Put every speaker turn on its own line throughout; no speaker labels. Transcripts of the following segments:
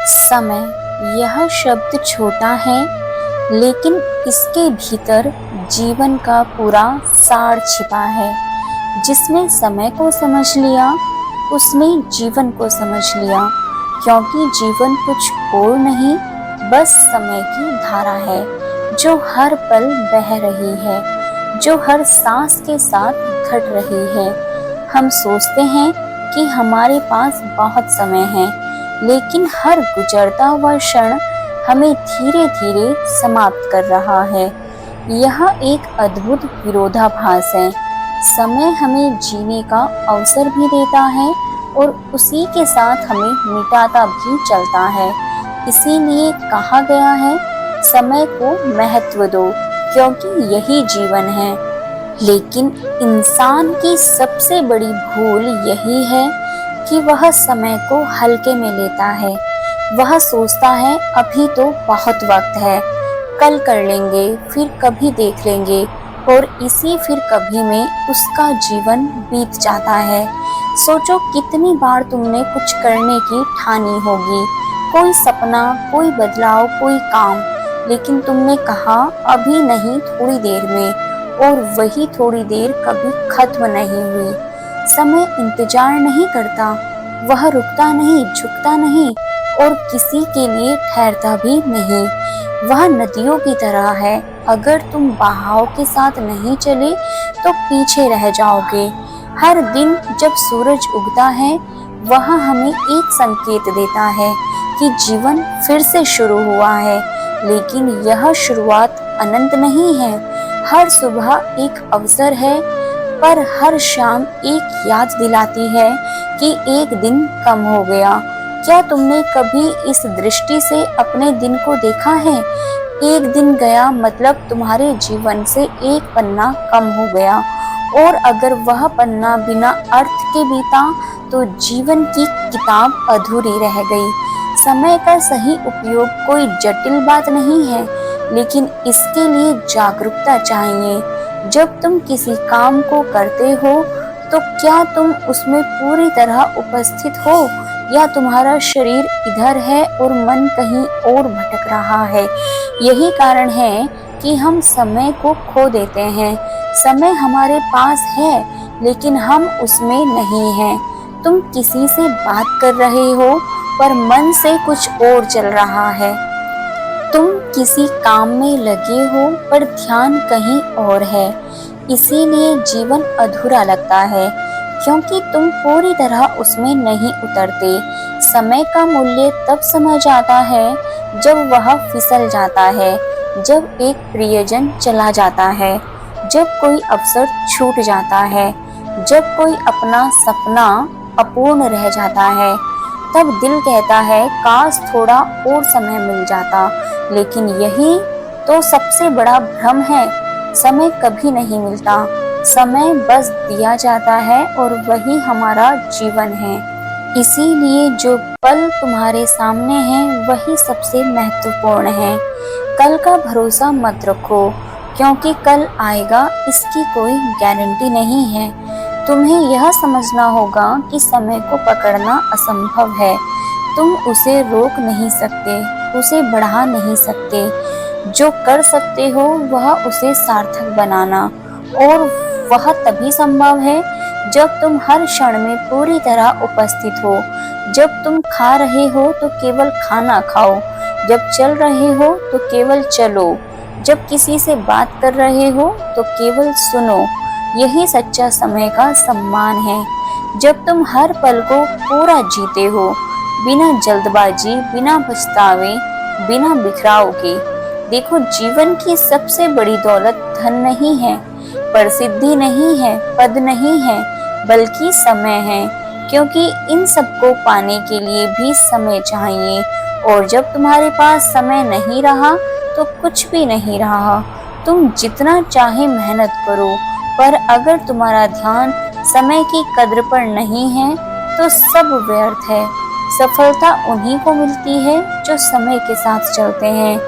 समय यह शब्द छोटा है, लेकिन इसके भीतर जीवन का पूरा सार छिपा है। जिसने समय को समझ लिया, उसने जीवन को समझ लिया, क्योंकि जीवन कुछ और नहीं, बस समय की धारा है जो हर पल बह रही है, जो हर सांस के साथ घट रही है। हम सोचते हैं कि हमारे पास बहुत समय है, लेकिन हर गुजरता हुआ क्षण हमें धीरे धीरे समाप्त कर रहा है। यह एक अद्भुत विरोधाभास है। समय हमें जीने का अवसर भी देता है और उसी के साथ हमें मिटाता भी चलता है। इसीलिए कहा गया है, समय को महत्व दो, क्योंकि यही जीवन है। लेकिन इंसान की सबसे बड़ी भूल यही है कि वह समय को हल्के में लेता है। वह सोचता है अभी तो बहुत वक्त है, कल कर लेंगे, फिर कभी देख लेंगे, और इसी फिर कभी में उसका जीवन बीत जाता है। सोचो कितनी बार तुमने कुछ करने की ठानी होगी, कोई सपना, कोई बदलाव, कोई काम, लेकिन तुमने कहा अभी नहीं, थोड़ी देर में, और वही थोड़ी देर कभी खत्म नहीं हुई। समय इंतजार नहीं करता, वह रुकता नहीं, झुकता नहीं, और किसी के लिए ठहरता भी नहीं। वह नदियों की तरह है, अगर तुम बहाव के साथ नहीं चले तो पीछे रह जाओगे। हर दिन जब सूरज उगता है, वह हमें एक संकेत देता है कि जीवन फिर से शुरू हुआ है, लेकिन यह शुरुआत अनंत नहीं है। हर सुबह एक अवसर है, पर हर शाम एक याद दिलाती है कि एक दिन कम हो गया। क्या तुमने कभी इस दृष्टि से अपने दिन को देखा है? एक दिन गया मतलब तुम्हारे जीवन से एक पन्ना कम हो गया, और अगर वह पन्ना बिना अर्थ के बीता तो जीवन की किताब अधूरी रह गई। समय का सही उपयोग कोई जटिल बात नहीं है, लेकिन इसके लिए जागरूकता चाहिए। जब तुम किसी काम को करते हो तो क्या तुम उसमें पूरी तरह उपस्थित हो, या तुम्हारा शरीर इधर है और मन कहीं और भटक रहा है? यही कारण है कि हम समय को खो देते हैं। समय हमारे पास है, लेकिन हम उसमें नहीं हैं। तुम किसी से बात कर रहे हो, पर मन से कुछ और चल रहा है। तुम किसी काम में लगे हो, पर ध्यान कहीं और है। इसीलिए जीवन अधूरा लगता है, क्योंकि तुम पूरी तरह उसमें नहीं उतरते। समय का मूल्य तब समझ आता है जब वह फिसल जाता है, जब एक प्रियजन चला जाता है, जब कोई अवसर छूट जाता है, जब कोई अपना सपना अपूर्ण रह जाता है। तब दिल कहता है काश थोड़ा और समय मिल जाता, लेकिन यही तो सबसे बड़ा भ्रम है। समय कभी नहीं मिलता, समय बस दिया जाता है, और वही हमारा जीवन है। इसीलिए जो पल तुम्हारे सामने है वही सबसे महत्वपूर्ण है। कल का भरोसा मत रखो, क्योंकि कल आएगा इसकी कोई गारंटी नहीं है। तुम्हें यह समझना होगा कि समय को पकड़ना असंभव है। तुम उसे रोक नहीं सकते, उसे बढ़ा नहीं सकते। जो कर सकते हो वह उसे सार्थक बनाना, और वह तभी संभव है जब तुम हर क्षण में पूरी तरह उपस्थित हो। जब तुम खा रहे हो तो केवल खाना खाओ, जब चल रहे हो तो केवल चलो, जब किसी से बात कर रहे हो तो केवल सुनो। यही सच्चा समय का सम्मान है। जब तुम हर पल को पूरा जीते हो, बिना जल्दबाजी, बिना पछतावे, बिना बिखराव के। देखो, जीवन की सबसे बड़ी दौलत धन नहीं है, प्रसिद्धि नहीं है, पद नहीं है, बल्कि समय है। क्योंकि इन सबको पाने के लिए भी समय चाहिए, और जब तुम्हारे पास समय नहीं रहा तो कुछ भी नहीं रहा। तुम जितना चाहे मेहनत करो, पर अगर तुम्हारा ध्यान समय की कद्र पर नहीं है तो सब व्यर्थ है। सफलता उन्हीं को मिलती है जो समय के साथ चलते हैं,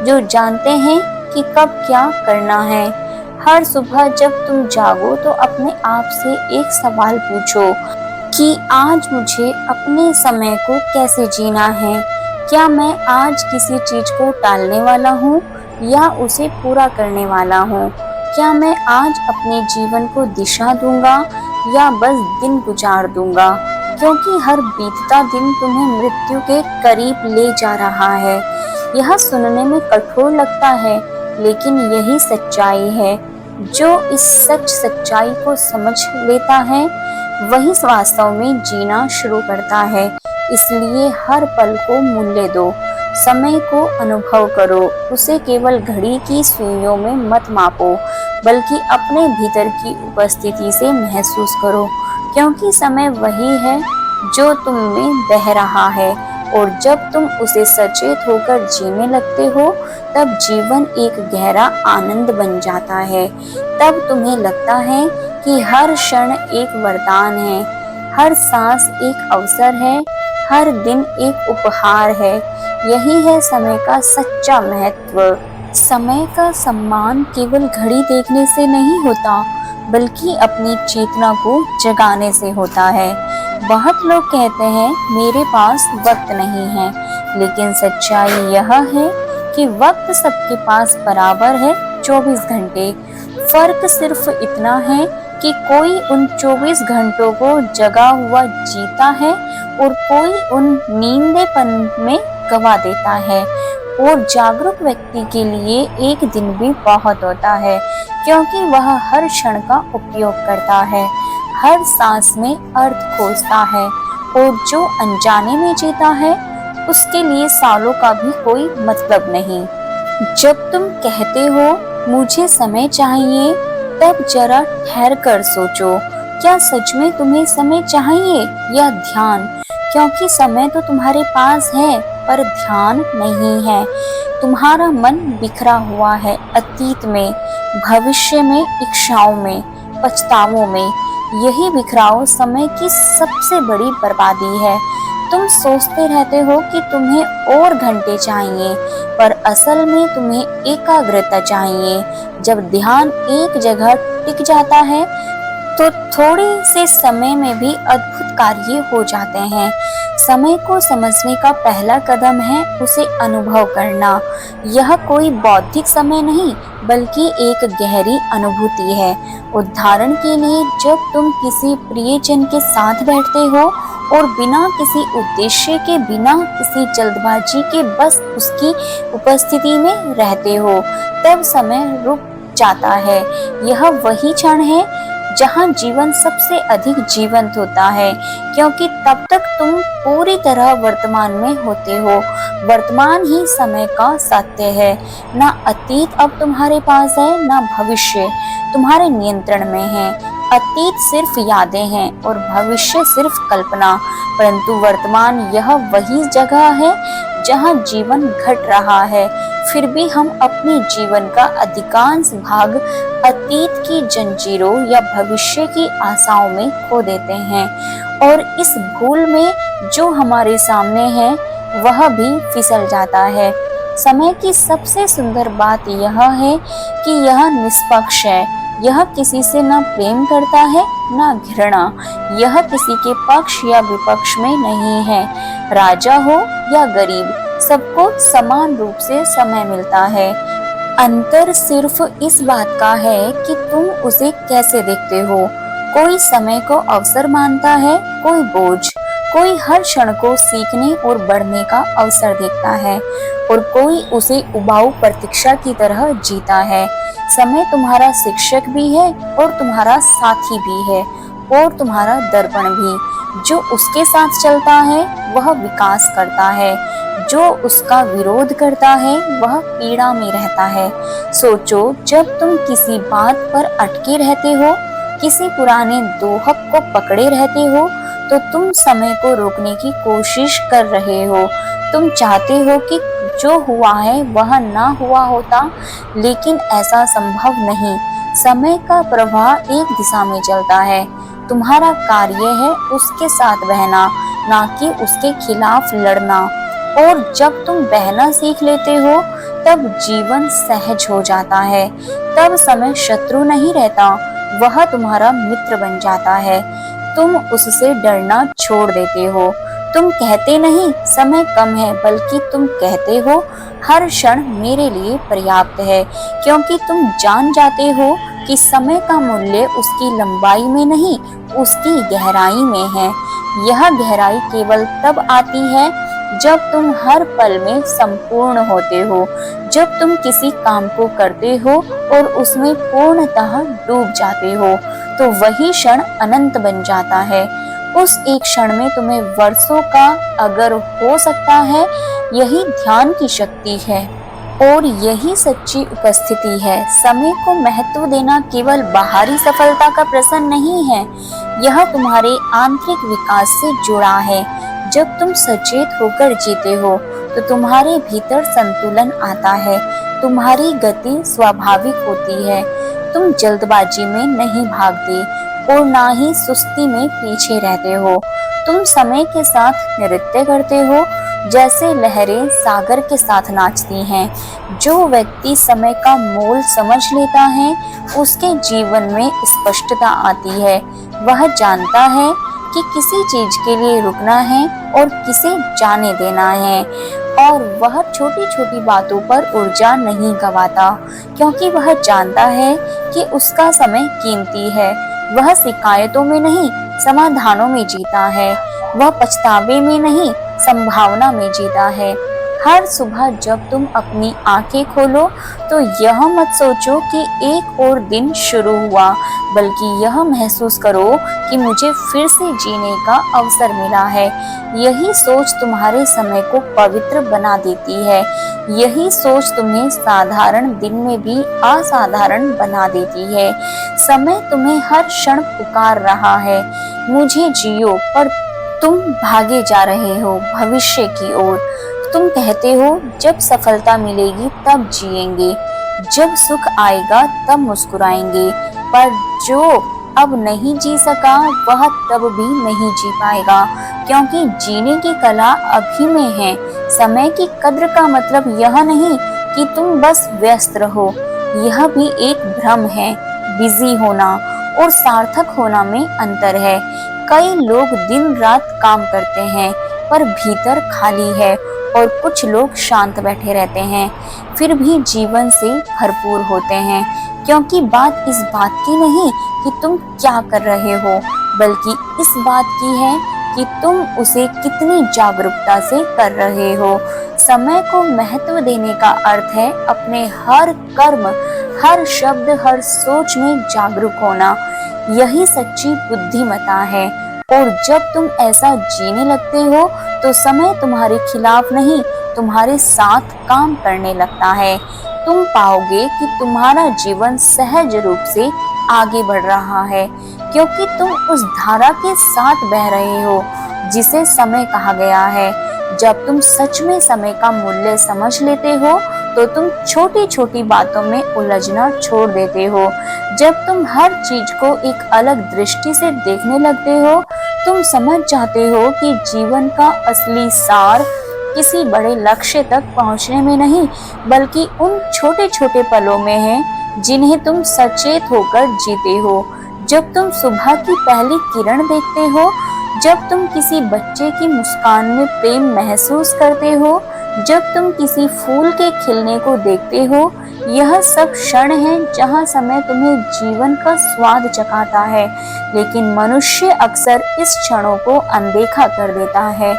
जो जानते हैं कि कब क्या करना है। हर सुबह जब तुम जागो तो अपने आप से एक सवाल पूछो कि आज मुझे अपने समय को कैसे जीना है। क्या मैं आज किसी चीज को टालने वाला हूँ या उसे पूरा करने वाला हूँ? क्या मैं आज अपने जीवन को दिशा दूंगा या बस दिन गुजार दूंगा? क्योंकि हर बीतता दिन तुम्हें मृत्यु के करीब ले जा रहा है। यह सुनने में कठोर लगता है, लेकिन यही सच्चाई है। जो इस सच्चाई को समझ लेता है वही वास्तव में जीना शुरू करता है। इसलिए हर पल को मूल्य दो, समय को अनुभव करो, उसे केवल घड़ी की सुइयों में मत मापो, बल्कि अपने भीतर की उपस्थिति से महसूस करो। क्योंकि समय वही है जो तुम में बह रहा है, और जब तुम उसे सचेत होकर जीने लगते हो तब जीवन एक गहरा आनंद बन जाता है। तब तुम्हें लगता है कि हर क्षण एक वरदान है, हर सांस एक अवसर है, हर दिन एक उपहार है। यही है समय का सच्चा महत्व। समय का सम्मान केवल घड़ी देखने से नहीं होता, बल्कि अपनी चेतना को जगाने से होता है। बहुत लोग कहते हैं मेरे पास वक्त नहीं है, लेकिन सच्चाई यह है कि वक्त सबके पास बराबर है, 24 घंटे। फर्क सिर्फ इतना है कि कोई उन 24 घंटों को जगा हुआ जीता है और कोई उन नींदेपन में गवा देता है। और जागरूक व्यक्ति के लिए एक दिन भी बहुत होता है, क्योंकि वह हर क्षण का उपयोग करता है, हर सांस में अर्थ खोजता है, और जो अनजाने में जीता है उसके लिए सालों का भी कोई मतलब नहीं। जब तुम कहते हो मुझे समय चाहिए, तब जरा ठहर कर सोचो, क्या सच में तुम्हें समय चाहिए या ध्यान? क्योंकि समय तो तुम्हारे पास है, पर ध्यान नहीं है। तुम्हारा मन बिखरा हुआ है अतीत में, भविष्य में, इच्छाओं में, पछतावों में। यही बिखराव समय की सबसे बड़ी बर्बादी है। तुम सोचते रहते हो कि तुम्हें और घंटे चाहिए, पर असल में तुम्हें एकाग्रता चाहिए। जब ध्यान एक जगह टिक जाता है तो थोड़े से समय में भी अद्भुत कार्य हो जाते हैं। समय को समझने का पहला कदम है उसे अनुभव करना। यह कोई बौद्धिक समय नहीं, बल्कि एक गहरी अनुभूति है। उदाहरण के लिए, जब तुम किसी प्रियजन के साथ बैठते हो और बिना किसी उद्देश्य के, बिना किसी जल्दबाजी के, बस उसकी उपस्थिति में रहते हो, तब समय रुक जाता है। यह वही क्षण है जहाँ जीवन सबसे अधिक जीवंत होता है, क्योंकि तब तक तुम पूरी तरह वर्तमान में होते हो। वर्तमान ही समय का सत्य है। ना अतीत अब तुम्हारे पास है, ना भविष्य तुम्हारे नियंत्रण में है। अतीत सिर्फ यादें हैं और भविष्य सिर्फ कल्पना, परंतु वर्तमान यह वही जगह है जहाँ जीवन घट रहा है। फिर भी हम अपने जीवन का अधिकांश भाग अतीत की जंजीरों या भविष्य की आशाओं में खो देते हैं, और इस भूल में जो हमारे सामने है वह भी फिसल जाता है। समय की सबसे सुंदर बात यह है कि यह निष्पक्ष है। यह किसी से न प्रेम करता है न घृणा। यह किसी के पक्ष या विपक्ष में नहीं है। राजा हो या गरीब, सबको समान रूप से समय मिलता है। अंतर सिर्फ इस बात का है कि तुम उसे कैसे देखते हो। कोई समय को अवसर मानता है, कोई बोझ। कोई हर क्षण को सीखने और बढ़ने का अवसर देखता है, और कोई उसे उबाऊ प्रतीक्षा की तरह जीता है। समय तुम्हारा शिक्षक भी है और तुम्हारा साथी भी है, और तुम्हारा दर्पण भी। जो उसके साथ चलता है वह विकास करता है, जो उसका विरोध करता है वह पीड़ा में रहता है। सोचो, जब तुम किसी बात पर अटके रहते हो, किसी पुराने दोहक को पकड़े रहते हो, तो तुम समय को रोकने की कोशिश कर रहे हो। तुम चाहते हो कि जो हुआ है वह ना हुआ होता, लेकिन ऐसा संभव नहीं। समय का प्रवाह एक दिशा में चलता है। तुम्हारा कार्य है उसके साथ बहना, ना कि उसके खिलाफ लड़ना। और जब तुम बहना सीख लेते हो, तब जीवन सहज हो जाता है। तब समय शत्रु नहीं रहता, वह तुम्हारा मित्र बन जाता है। तुम उससे डरना छोड़ देते हो। तुम कहते नहीं समय कम है, बल्कि तुम कहते हो हर क्षण मेरे लिए पर्याप्त है, क्योंकि तुम जान जाते हो कि समय का मूल्य उसकी लंबाई में नहीं, उसकी गहराई में है। यह गहराई केवल तब आती है जब तुम हर पल में संपूर्ण होते हो, जब तुम किसी काम को करते हो और उसमें पूर्णतः डूब जाते हो, तो वही क्षण अनंत बन जाता है। उस एक क्षण में तुम्हें वर्षों का अगर हो सकता है, यही ध्यान की शक्ति है और यही सच्ची उपस्थिति है। समय को महत्व देना केवल बाहरी सफलता का प्रश्न नहीं है, यह तुम्हारे आंतरिक विकास से जुड़ा है। जब तुम सचेत होकर जीते हो तो तुम्हारे भीतर संतुलन आता है, तुम्हारी गति स्वाभाविक होती है, तुम जल्दबाजी में नहीं भागते और ना ही सुस्ती में पीछे रहते हो। तुम समय के साथ नृत्य करते हो, जैसे लहरें सागर के साथ नाचती हैं। जो व्यक्ति समय का मोल समझ लेता है, उसके जीवन में स्पष्टता आती है। वह जानता है कि किसी चीज के लिए रुकना है और किसे जाने देना है, और वह छोटी छोटी बातों पर ऊर्जा नहीं गंवाता, क्योंकि वह जानता है कि उसका समय कीमती है। वह शिकायतों में नहीं, समाधानों में जीता है। वह पछतावे में नहीं, संभावना में जीता है। हर सुबह जब तुम अपनी आंखें खोलो तो यह मत सोचो कि एक और दिन शुरू हुआ, बल्कि यह महसूस करो कि मुझे फिर से जीने का अवसर मिला है। यही सोच तुम्हारे समय को पवित्र बना देती है। यही सोच तुम्हें साधारण दिन में भी असाधारण बना देती है। समय तुम्हें हर क्षण पुकार रहा है, मुझे जियो, पर तुम भागे जा रहे हो भविष्य की ओर। तुम कहते हो जब सफलता मिलेगी तब जिएंगे, जब सुख आएगा तब मुस्कुराएंगे, पर जो अब नहीं जी सका वह तब भी नहीं जी पाएगा, क्योंकि जीने की कला अभी में है। समय की कद्र का मतलब यह नहीं कि तुम बस व्यस्त रहो, यह भी एक भ्रम है। बिजी होना और सार्थक होना में अंतर है। कई लोग दिन रात काम करते हैं पर भीतर खाली है, और कुछ लोग शांत बैठे रहते हैं फिर भी जीवन से भरपूर होते हैं, क्योंकि बात इस बात की नहीं कि तुम क्या कर रहे हो, बल्कि इस बात की है कि तुम उसे कितनी जागरूकता से कर रहे हो। समय को महत्व देने का अर्थ है अपने हर कर्म, हर शब्द, हर सोच में जागरूक होना। यही सच्ची बुद्धिमत्ता है। और जब तुम ऐसा जीने लगते हो तो समय तुम्हारे खिलाफ नहीं, तुम्हारे साथ काम करने लगता है। तुम पाओगे कि तुम्हारा जीवन सहज रूप से आगे बढ़ रहा है, क्योंकि तुम उस धारा के साथ बह रहे हो जिसे समय कहा गया है। जब तुम सच में समय का मूल्य समझ लेते हो तो तुम छोटी छोटी बातों में उलझना छोड़ देते हो। जब तुम हर चीज को एक अलग दृष्टि से देखने लगते हो, तुम समझ जाते हो कि जीवन का असली सार किसी बड़े लक्ष्य तक पहुंचने में नहीं, बल्कि उन छोटे छोटे पलों में है जिन्हें तुम सचेत होकर जीते हो। जब तुम सुबह की पहली किरण देखते हो, जब तुम किसी बच्चे की मुस्कान में प्रेम महसूस करते हो, जब तुम किसी फूल के खिलने को देखते हो, यह सब क्षण है जहां समय तुम्हें जीवन का स्वाद चखाता है। लेकिन मनुष्य अक्सर इस क्षणों को अनदेखा कर देता है।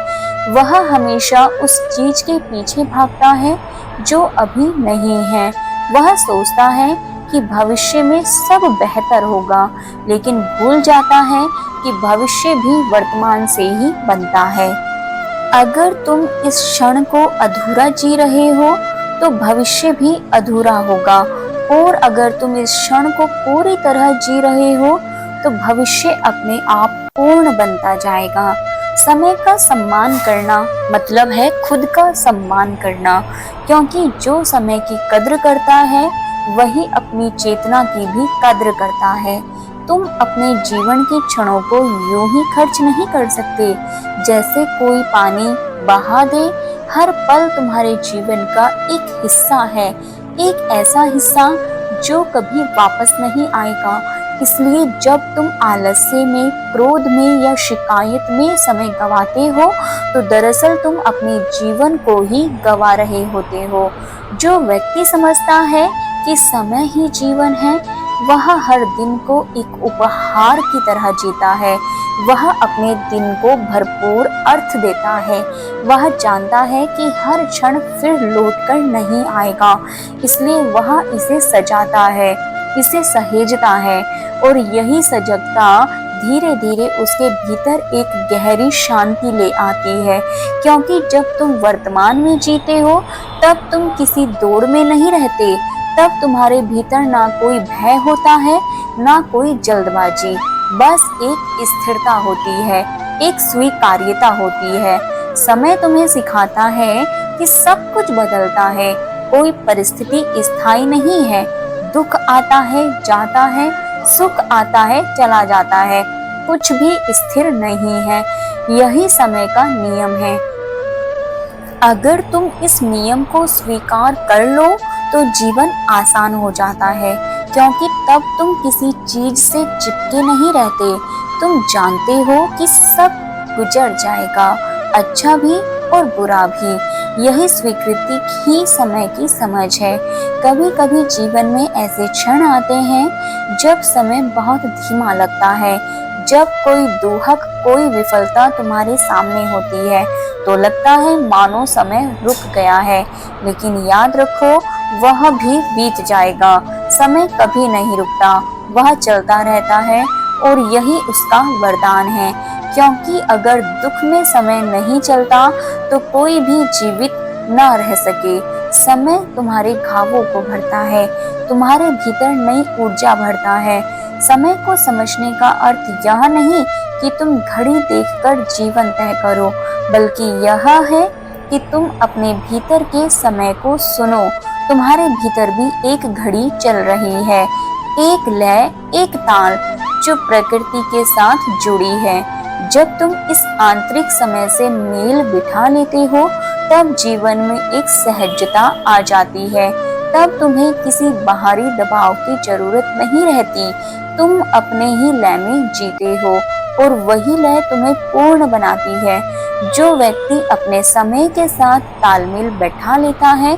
वह हमेशा उस चीज के पीछे भागता है जो अभी नहीं है। वह सोचता है कि भविष्य में सब बेहतर होगा, लेकिन भूल जाता है कि भविष्य भी वर्तमान से ही बनता है। अगर तुम इस क्षण को अधूरा जी रहे हो तो भविष्य भी अधूरा होगा, और अगर तुम इस क्षण को पूरी तरह जी रहे हो तो भविष्य अपने आप पूर्ण बनता जाएगा। समय का सम्मान करना मतलब है खुद का सम्मान करना, क्योंकि जो समय की कद्र करता है वही अपनी चेतना की भी कद्र करता है। तुम अपने जीवन के क्षणों को यूं ही खर्च नहीं कर सकते जैसे कोई पानी बहा दे। हर पल तुम्हारे जीवन का एक हिस्सा है, एक ऐसा हिस्सा जो कभी वापस नहीं आएगा, इसलिए जब तुम आलस्य में, क्रोध में या शिकायत में समय गंवाते हो तो दरअसल तुम अपने जीवन को ही गंवा रहे होते हो। जो व्यक्ति समझता है कि समय ही जीवन है, वह हर दिन को एक उपहार की तरह जीता है। वह अपने दिन को भरपूर अर्थ देता है। वह जानता है कि हर क्षण फिर लौटकर नहीं आएगा, इसलिए वह इसे सजाता है, इसे सहेजता है। और यही सजगता धीरे धीरे उसके भीतर एक गहरी शांति ले आती है, क्योंकि जब तुम वर्तमान में जीते हो तब तुम किसी दौड़ में नहीं रहते। तब तुम्हारे भीतर ना कोई भय होता है, ना कोई जल्दबाजी, बस एक स्थिरता होती है, एक स्वीकार्यता होती है। समय तुम्हें सिखाता है कि सब कुछ बदलता है, कोई परिस्थिति स्थायी नहीं है। दुख आता है, जाता है, सुख आता है, चला जाता है, कुछ भी स्थिर नहीं है। यही समय का नियम है। अगर तुम इस नियम को स्वीकार कर लो तो जीवन आसान हो जाता है, क्योंकि तब तुम किसी चीज से चिपके नहीं रहते। तुम जानते हो कि सब गुजर जाएगा, अच्छा भी और बुरा भी। यही स्वीकृति ही समय की समझ है। कभी कभी जीवन में ऐसे क्षण आते हैं जब समय बहुत धीमा लगता है। जब कोई दुहक, कोई विफलता तुम्हारे सामने होती है तो लगता है मानो समय रुक गया है, लेकिन याद रखो वह भी बीत जाएगा। समय कभी नहीं रुकता, वह चलता रहता है और यही उसका वरदान है। क्योंकि अगर दुख में समय नहीं चलता तो कोई भी जीवित न रह सके। समय तुम्हारे घावों को भरता है, तुम्हारे भीतर नई ऊर्जा भरता है। समय को समझने का अर्थ यह नहीं कि तुम घड़ी देखकर जीवन तय करो, बल्कि यह है कि तुम अपने भीतर के समय को सुनो। तुम्हारे भीतर भी एक घड़ी चल रही है, एक लय, एक ताल जो प्रकृति के साथ जुड़ी है। जब तुम इस आंतरिक समय से मेल बिठा लेते हो तब जीवन में एक सहजता आ जाती है। तब तुम्हें किसी बाहरी दबाव की जरूरत नहीं रहती। तुम अपने ही लय में जीते हो और वही लय तुम्हें पूर्ण बनाती है। जो व्यक्ति अपने समय के साथ तालमेल बैठा लेता है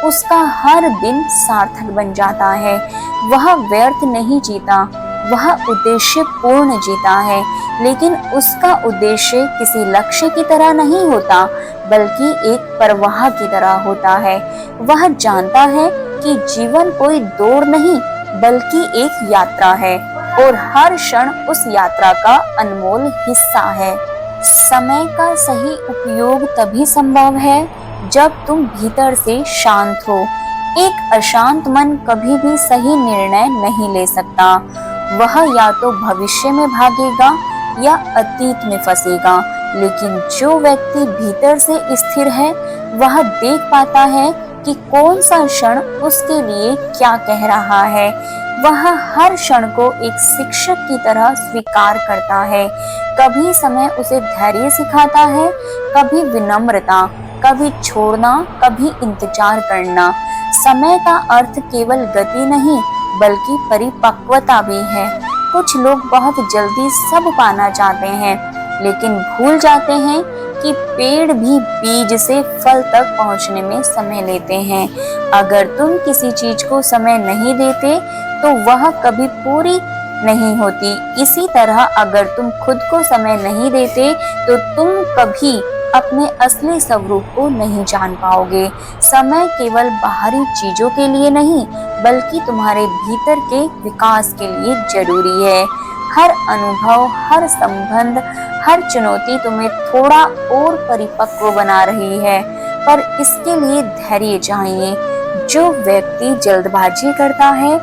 उसका हर दिन सार्थक बन जाता है। वह व्यर्थ नहीं जीता, वह उद्देश्य पूर्ण जीता है। लेकिन उसका उद्देश्य किसी लक्ष्य की तरह नहीं होता, बल्कि एक प्रवाह की तरह होता है। वह जानता है कि जीवन कोई दौड़ नहीं बल्कि एक यात्रा है और हर क्षण उस यात्रा का अनमोल हिस्सा है। समय का सही उपयोग तभी संभव है जब तुम भीतर से शांत हो। एक अशांत मन कभी भी सही निर्णय नहीं ले सकता। वह या तो भविष्य में भागेगा या अतीत में फंसेगा। लेकिन जो व्यक्ति भीतर से स्थिर है वह देख पाता है कि कौन सा क्षण उसके लिए क्या कह रहा है। वह हर क्षण को एक शिक्षक की तरह स्वीकार करता है। कभी समय उसे धैर्य सिखाता है, कभी विनम्रता, कभी छोड़ना, कभी इंतजार करना। समय का अर्थ केवल गति नहीं बल्कि परिपक्वता भी है। कुछ लोग बहुत जल्दी सब पाना चाहते हैं, लेकिन भूल जाते हैं कि पेड़ भी बीज से फल तक पहुंचने में समय लेते हैं। अगर तुम किसी चीज को समय नहीं देते तो वह कभी पूरी नहीं होती। इसी तरह अगर तुम खुद को समय नहीं देते तो तुम कभी अपने असली स्वरूप को नहीं जान पाओगे। समय केवल बाहरी चीजों के लिए नहीं बल्कि तुम्हारे भीतर के विकास के लिए जरूरी है। हर अनुभव, हर संबंध, हर चुनौती तुम्हें थोड़ा और परिपक्व बना रही है, पर इसके लिए धैर्य चाहिए। जो व्यक्ति जल्दबाजी करता है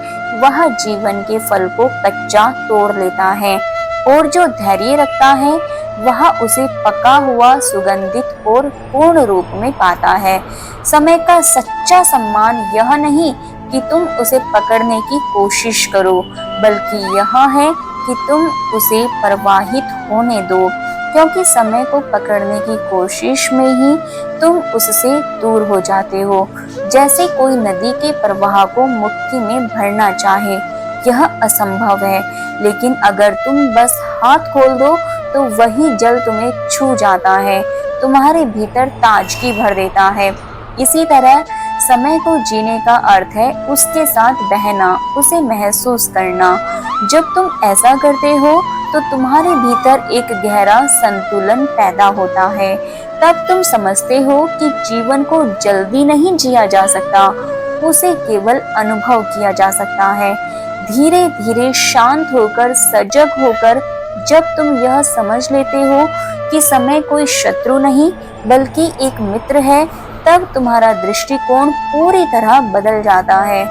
वह जीवन के फल को कच्चा तोड़ लेता है, और जो धैर्य रखता है वह उसे पका हुआ, सुगंधित और पूर्ण रूप में पाता है। समय का सच्चा सम्मान यह नहीं कि तुम उसे पकड़ने की कोशिश करो, बल्कि यह है कि तुम उसे प्रवाहित होने दो, क्योंकि समय को पकड़ने की कोशिश में ही तुम उससे दूर हो जाते हो। जैसे कोई नदी के प्रवाह को मुट्ठी में भरना चाहे, यह असंभव है, लेकिन अगर तुम बस हाथ खोल दो तो वही जल तुम्हें छू जाता है, तुम्हारे भीतर ताजगी भर देता है। इसी तरह समय को जीने का अर्थ है उसके साथ बहना, उसे महसूस करना। जब तुम ऐसा करते हो तो तुम्हारे भीतर एक गहरा संतुलन पैदा होता है। तब तुम समझते हो कि जीवन को जल्दी नहीं जिया जा सकता, उसे केवल अनुभव किया जा सकता है। धीरे धीरे शांत होकर, सजग होकर, जब तुम यह समझ लेते हो कि समय कोई शत्रु नहीं बल्कि एक मित्र है, तब तुम्हारा दृष्टिकोण पूरी तरह बदल जाता है।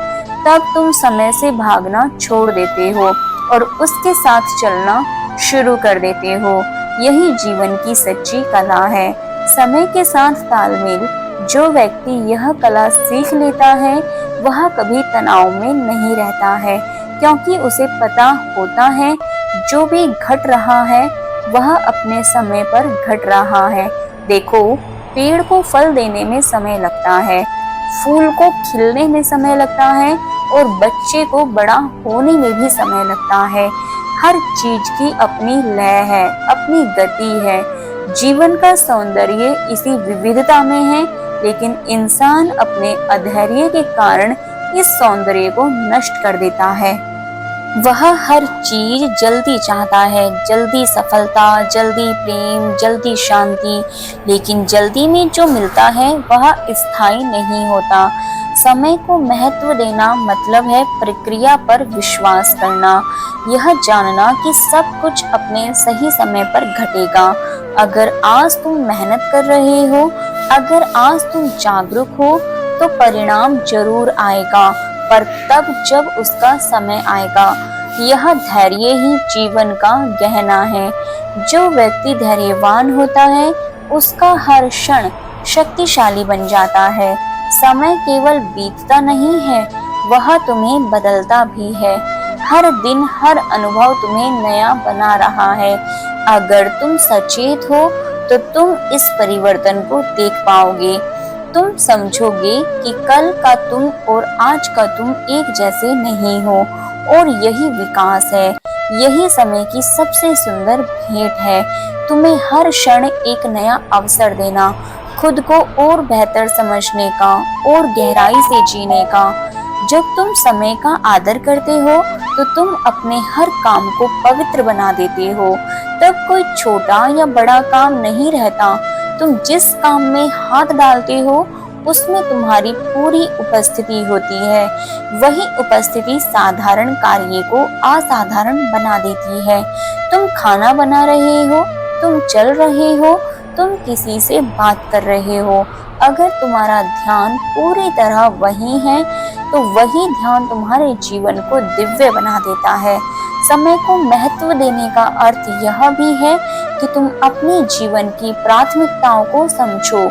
तब तुम समय से भागना छोड़ देते हो और उसके साथ चलना शुरू कर देते हो। यही जीवन की सच्ची कला है, समय के साथ तालमेल। जो व्यक्ति यह कला सीख लेता है वह कभी तनाव में नहीं रहता है, क्योंकि उसे पता होता है जो भी घट रहा है वह अपने समय पर घट रहा है। देखो, पेड़ को फल देने में समय लगता है, फूल को खिलने में समय लगता है और बच्चे को बड़ा होने में भी समय लगता है। हर चीज की अपनी लय है, अपनी गति है। जीवन का सौंदर्य इसी विविधता में है, लेकिन इंसान अपने अधैर्य के कारण इस सौंदर्य को नष्ट कर देता है। वह हर चीज जल्दी चाहता है, जल्दी सफलता, जल्दी प्रेम, जल्दी शांति, लेकिन जल्दी में जो मिलता है वह स्थायी नहीं होता। समय को महत्व देना मतलब है प्रक्रिया पर विश्वास करना, यह जानना कि सब कुछ अपने सही समय पर घटेगा। अगर आज तुम मेहनत कर रहे हो, अगर आज तुम जागरूक हो, तो परिणाम जरूर आएगा, पर तब जब उसका समय आएगा। यह धैर्य ही जीवन का गहना है। जो व्यक्ति धैर्यवान होता है उसका हर क्षण शक्तिशाली बन जाता है। समय केवल बीतता नहीं है, वह तुम्हें बदलता भी है। हर दिन, हर अनुभव तुम्हें नया बना रहा है। अगर तुम सचेत हो तो तुम इस परिवर्तन को देख पाओगे। तुम समझोगे कि कल का तुम और आज का तुम एक जैसे नहीं हो, और यही विकास है। यही समय की सबसे सुंदर भेंट है, तुम्हें हर क्षण एक नया अवसर देना, खुद को और बेहतर समझने का और गहराई से जीने का। जब तुम समय का आदर करते हो तो तुम अपने हर काम को पवित्र बना देते हो। तब कोई छोटा या बड़ा काम नहीं रहता। तुम जिस काम में हाथ डालते हो उसमें तुम्हारी पूरी उपस्थिति होती है। वही उपस्थिति साधारण कार्य को असाधारण बना देती है। तुम खाना बना रहे हो, तुम चल रहे हो, तुम किसी से बात कर रहे हो, अगर तुम्हारा ध्यान पूरी तरह वही है तो वही ध्यान तुम्हारे जीवन को दिव्य बना देता है। समय को महत्व देने का अर्थ यह भी है कि तुम अपने जीवन की प्राथमिकताओं को समझो।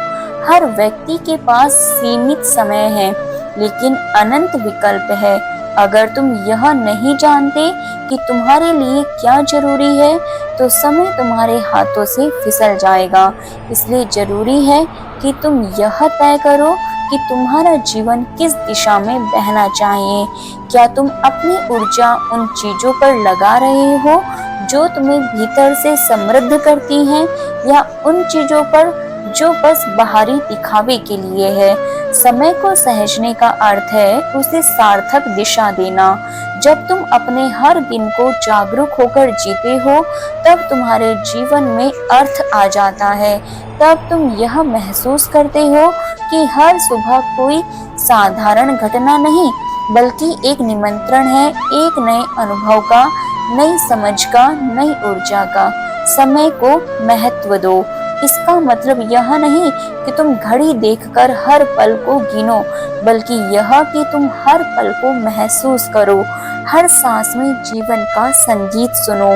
हर व्यक्ति के पास सीमित समय है, लेकिन अनंत विकल्प है। अगर तुम यह नहीं जानते कि तुम्हारे लिए क्या जरूरी है तो समय तुम्हारे हाथों से फिसल जाएगा। इसलिए जरूरी है कि तुम यह तय करो कि तुम्हारा जीवन किस दिशा में बहना चाहिए। क्या तुम अपनी ऊर्जा उन चीजों पर लगा रहे हो जो तुम्हें भीतर से समृद्ध करती हैं, या उन चीजों पर जो बस बाहरी दिखावे के लिए है। समय को सहेजने का अर्थ है उसे सार्थक दिशा देना। जब तुम अपने हर दिन को जागरूक होकर जीते हो तब तुम्हारे जीवन में अर्थ आ जाता है। तब तुम यह महसूस करते हो कि हर सुबह कोई साधारण घटना नहीं बल्कि एक निमंत्रण है, एक नए अनुभव का, नई समझ का, नई ऊर्जा का। समय को महत्व दो। इसका मतलब यह नहीं कि तुम घड़ी देखकर हर पल को गिनो, बल्कि यह कि तुम हर पल को महसूस करो। हर सांस में जीवन का संगीत सुनो,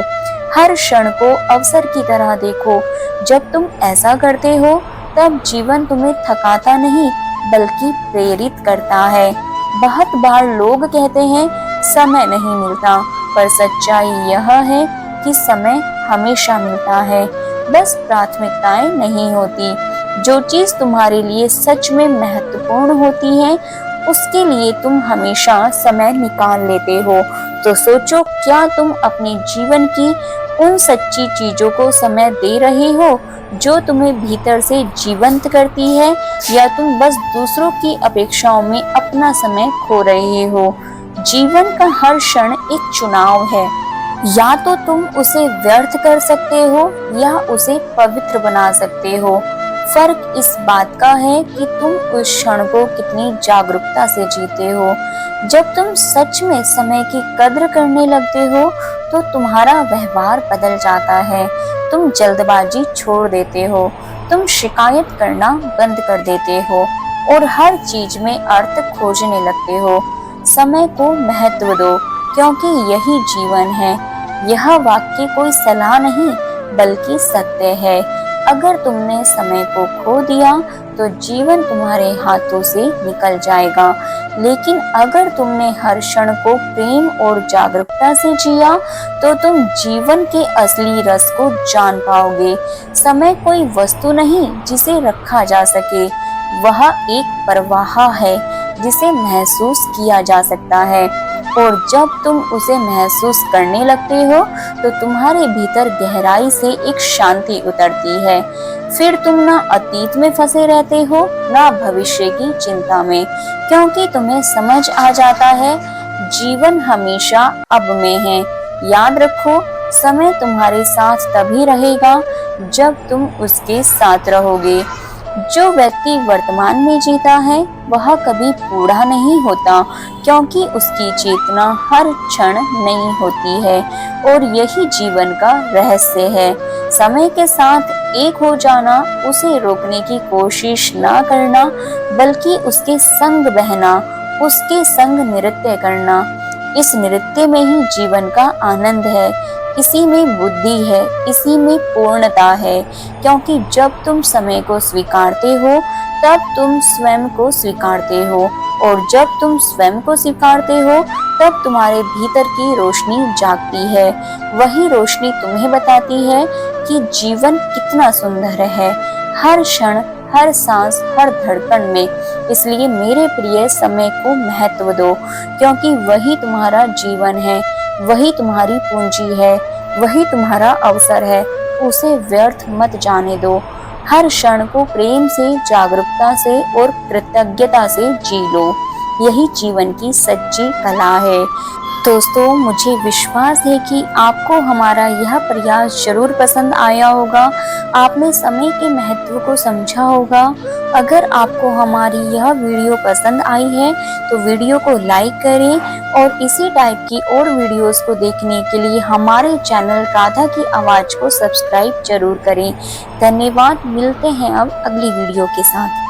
हर क्षण को अवसर की तरह देखो। जब तुम ऐसा करते हो तब जीवन तुम्हें थकाता नहीं बल्कि प्रेरित करता है। बहुत बार लोग कहते हैं समय नहीं मिलता, पर सच्चाई यह है कि समय हमेशा मिलता है, बस प्राथमिकताएं नहीं होती। जो चीज तुम्हारे लिए सच में महत्वपूर्ण होती है उसके लिए तुम हमेशा समय निकाल लेते हो। तो सोचो, क्या तुम अपने जीवन की उन सच्ची चीजों को समय दे रहे हो जो तुम्हें भीतर से जीवंत करती है, या तुम बस दूसरों की अपेक्षाओं में अपना समय खो रहे हो। जीवन का हर क्षण एक चुनाव है, या तो तुम उसे व्यर्थ कर सकते हो या उसे पवित्र बना सकते हो। फर्क इस बात का है कि तुम उस क्षण को कितनी जागरूकता से जीते हो। जब तुम सच में समय की कद्र करने लगते हो तो तुम्हारा व्यवहार बदल जाता है। तुम जल्दबाजी छोड़ देते हो, तुम शिकायत करना बंद कर देते हो और हर चीज में अर्थ खोजने लगते हो। समय को महत्व दो, क्योंकि यही जीवन है। यह वाक्य कोई सलाह नहीं बल्कि सत्य है। अगर तुमने समय को खो दिया तो जीवन तुम्हारे हाथों से निकल जाएगा, लेकिन अगर तुमने हर क्षण को प्रेम और जागरूकता से जिया तो तुम जीवन के असली रस को जान पाओगे। समय कोई वस्तु नहीं जिसे रखा जा सके, वह एक प्रवाह है जिसे महसूस किया जा सकता है। और जब तुम उसे महसूस करने लगते हो तो तुम्हारे भीतर गहराई से एक शांति उतरती है। फिर तुम ना अतीत में फंसे रहते हो ना भविष्य की चिंता में, क्योंकि तुम्हें समझ आ जाता है जीवन हमेशा अब में है। याद रखो, समय तुम्हारे साथ तभी रहेगा जब तुम उसके साथ रहोगे। जो व्यक्ति वर्तमान में जीता है वह कभी बूढ़ा नहीं होता, क्योंकि उसकी चेतना हर क्षण नई होती है और यही जीवन का रहस्य है। समय के साथ एक हो जाना, उसे रोकने की कोशिश ना करना बल्कि उसके संग बहना, उसके संग नृत्य करना। इस नृत्य में ही जीवन का आनंद है, इसी में बुद्धि है, इसी में पूर्णता है। क्योंकि जब तुम समय को स्वीकारते हो तब तुम स्वयं को स्वीकारते हो, और जब तुम स्वयं को स्वीकारते हो तब तुम्हारे भीतर की रोशनी जागती है। वही रोशनी तुम्हें बताती है कि जीवन कितना सुंदर है, हर क्षण, हर सांस, हर धड़कन में। इसलिए मेरे प्रिय, समय को महत्व दो, क्योंकि वही तुम्हारा जीवन है, वही तुम्हारी पूंजी है, वही तुम्हारा अवसर है। उसे व्यर्थ मत जाने दो। हर क्षण को प्रेम से, जागरूकता से और कृतज्ञता से जी लो। यही जीवन की सच्ची कला है। दोस्तों, मुझे विश्वास है कि आपको हमारा यह प्रयास जरूर पसंद आया होगा। आपने समय के महत्व को समझा होगा। अगर आपको हमारी यह वीडियो पसंद आई है तो वीडियो को लाइक करें और इसी टाइप की और वीडियोस को देखने के लिए हमारे चैनल राधा की आवाज को सब्सक्राइब जरूर करें। धन्यवाद। मिलते हैं अब अगली वीडियो के साथ।